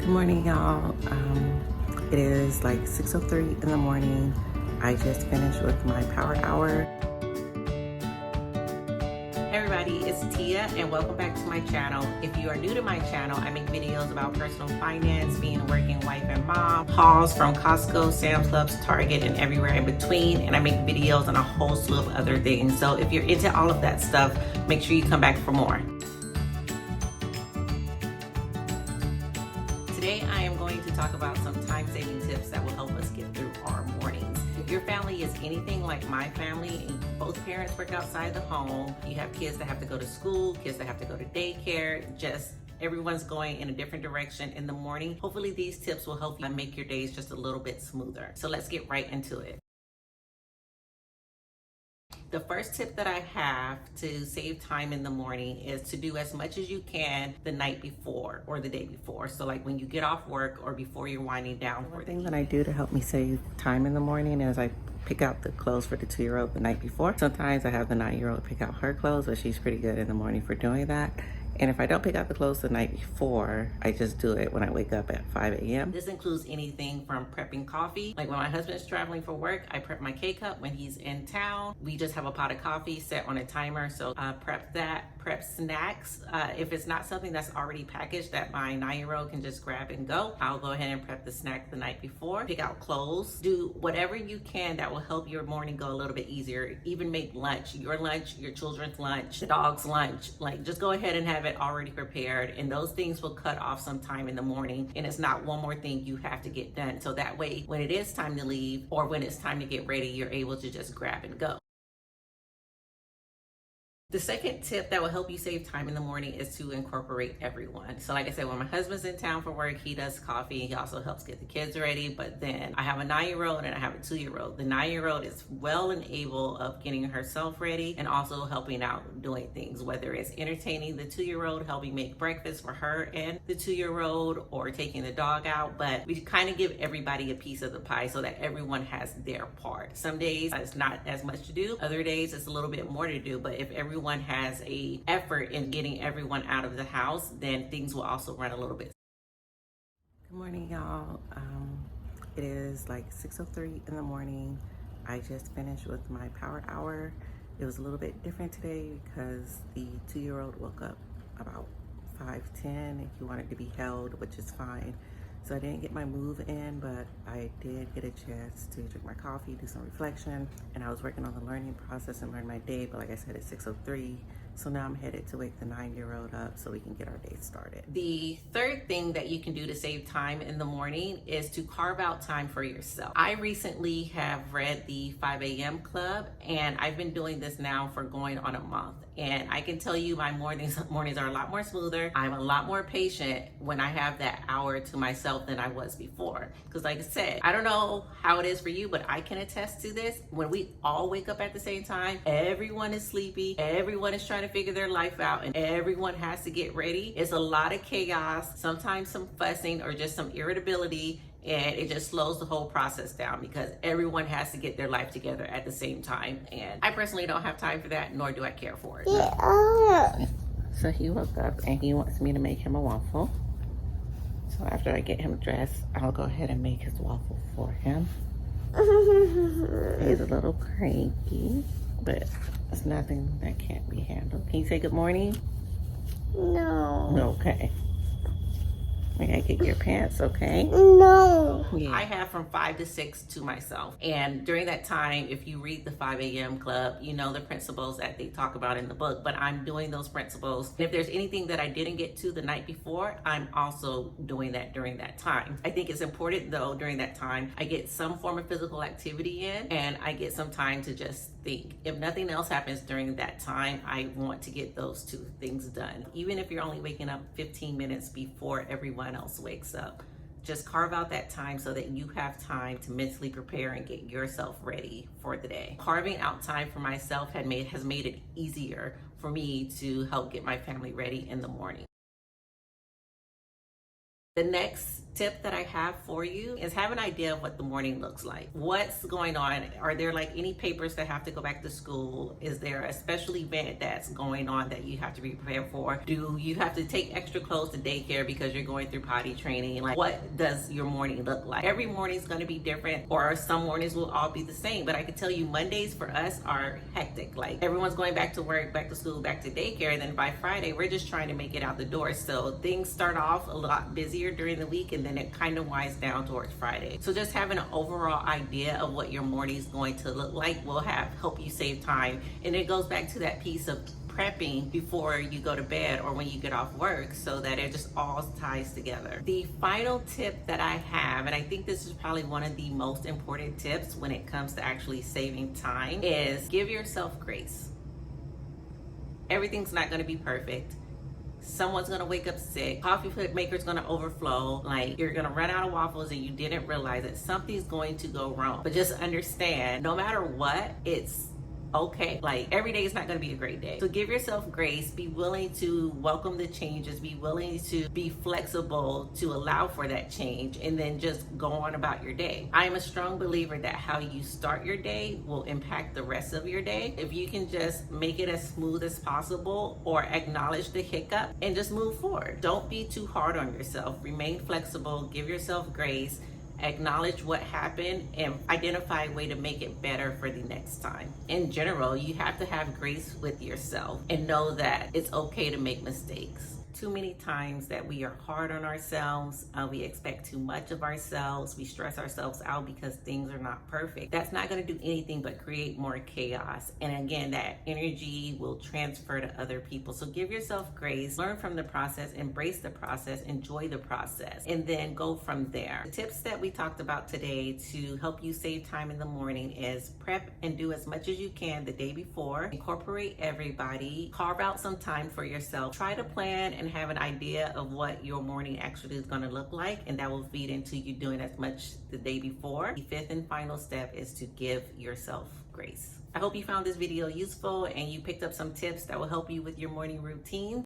Good morning, y'all. It is like 6:03 in the morning. I just finished with my power hour. Hey everybody, it's Tia and welcome back to my channel. If you are new to my channel, I make videos about personal finance, being a working wife and mom, hauls from Costco, Sam's Clubs, Target, and everywhere in between, and I make videos on a whole slew of other things. So if you're into all of that stuff, make sure you come back for more. Today I am going to talk about some time-saving tips that will help us get through our mornings. If your family is anything like my family and both parents work outside the home, you have kids that have to go to school, kids that have to go to daycare, just everyone's going in a different direction in the morning. Hopefully these tips will help you make your days just a little bit smoother. So let's get right into it. The first tip that I have to save time in the morning is to do as much as you can the night before or the day before. So like when you get off work or before you're winding down. One thing that I do to help me save time in the morning is I pick out the clothes for the 2-year-old the night before. Sometimes I have the 9-year-old pick out her clothes, but she's pretty good in the morning for doing that. And if I don't pick out the clothes the night before, I just do it when I wake up at 5 a.m. This includes anything from prepping coffee. Like when my husband's traveling for work, I prep my K-cup. When he's in town, we just have a pot of coffee set on a timer. So prep that, prep snacks. If it's not something that's already packaged that my 9-year-old can just grab and go, I'll go ahead and prep the snack the night before. Pick out clothes. Do whatever you can that will help your morning go a little bit easier. Even make lunch, your children's lunch, the dog's lunch. Like just go ahead and have it already prepared, and those things will cut off some time in the morning, and it's not one more thing you have to get done. So that way when it is time to leave or when it's time to get ready, you're able to just grab and go. The second tip that will help you save time in the morning is to incorporate everyone. So like I said, when my husband's in town for work, he does coffee. He also helps get the kids ready. But then I have a 9-year-old and I have a 2-year-old. The 9-year-old is well and able of getting herself ready and also helping out doing things, whether it's entertaining the 2-year-old, helping make breakfast for her and the 2-year-old, or taking the dog out. But we kind of give everybody a piece of the pie so that everyone has their part. Some days it's not as much to do. Other days it's a little bit more to do. But if everyone has a effort in getting everyone out of the house, then things will also run a little bit. Good morning, y'all. It is like 6:03 in the morning. I just finished with my power hour. It was a little bit different today because the 2-year-old woke up about 5:10 and he wanted to be held, which is fine. So I didn't get my move in, but I did get a chance to drink my coffee, do some reflection, and I was working on the learning process and learn my day. But like I said, it's 6:03. So now I'm headed to wake the 9-year-old up so we can get our day started. The third thing that you can do to save time in the morning is to carve out time for yourself. I recently have read the 5 a.m. club, and I've been doing this now for going on a month. And I can tell you my mornings are a lot more smoother. I'm a lot more patient when I have that hour to myself than I was before. Because like I said, I don't know how it is for you, but I can attest to this. When we all wake up at the same time, everyone is sleepy, everyone is trying to figure their life out, and everyone has to get ready. It's a lot of chaos, sometimes some fussing or just some irritability, and it just slows the whole process down because everyone has to get their life together at the same time. And I personally don't have time for that, nor do I care for it. Yeah. So he woke up and he wants me to make him a waffle. So after I get him dressed, I'll go ahead and make his waffle for him. He's a little cranky, but it's nothing that can't be handled. Can you say good morning? No. Okay. I gotta get your pants, okay? No. Yeah. I have from 5 to 6 to myself. And during that time, if you read the 5 a.m. club, you know the principles that they talk about in the book, but I'm doing those principles. And if there's anything that I didn't get to the night before, I'm also doing that during that time. I think it's important though, during that time, I get some form of physical activity in and I get some time to just think. If nothing else happens during that time, I want to get those two things done. Even if you're only waking up 15 minutes before everyone else wakes up, just carve out that time so that you have time to mentally prepare and get yourself ready for the day. Carving out time for myself has made it easier for me to help get my family ready in the morning. The next tip that I have for you is have an idea of what the morning looks like. What's going on? Are there like any papers that have to go back to school? Is there a special event that's going on that you have to be prepared for? Do you have to take extra clothes to daycare because you're going through potty training? Like, what does your morning look like? Every morning is going to be different, or some mornings will all be the same, but I can tell you Mondays for us are hectic. Like, everyone's going back to work, back to school, back to daycare, and then by Friday we're just trying to make it out the door. So things start off a lot busier during the week, and then it kind of winds down towards Friday. So just having an overall idea of what your morning is going to look like will help you save time. And it goes back to that piece of prepping before you go to bed or when you get off work, so that it just all ties together. The final tip that I have, and I think this is probably one of the most important tips when it comes to actually saving time, is give yourself grace. Everything's not going to be perfect. Someone's gonna wake up sick, coffee maker's gonna overflow, like you're gonna run out of waffles and you didn't realize it. Something's going to go wrong. But just understand, no matter what, it's okay. Like, every day is not going to be a great day. So give yourself grace. Be willing to welcome the changes. Be willing to be flexible to allow for that change, and then just go on about your day. I am a strong believer that how you start your day will impact the rest of your day. If you can just make it as smooth as possible, or acknowledge the hiccup and just move forward. Don't be too hard on yourself. Remain flexible. Give yourself grace. Acknowledge what happened and identify a way to make it better for the next time. In general, you have to have grace with yourself and know that it's okay to make mistakes. Too many times that we are hard on ourselves, we expect too much of ourselves, we stress ourselves out because things are not perfect. That's not going to do anything but create more chaos. And again, that energy will transfer to other people. So give yourself grace, learn from the process, embrace the process, enjoy the process, and then go from there. The tips that we talked about today to help you save time in the morning is prep and do as much as you can the day before. Incorporate everybody, carve out some time for yourself, try to plan and have an idea of what your morning actually is going to look like, and that will feed into you doing as much the day before. The fifth and final step is to give yourself grace. I hope you found this video useful and you picked up some tips that will help you with your morning routine.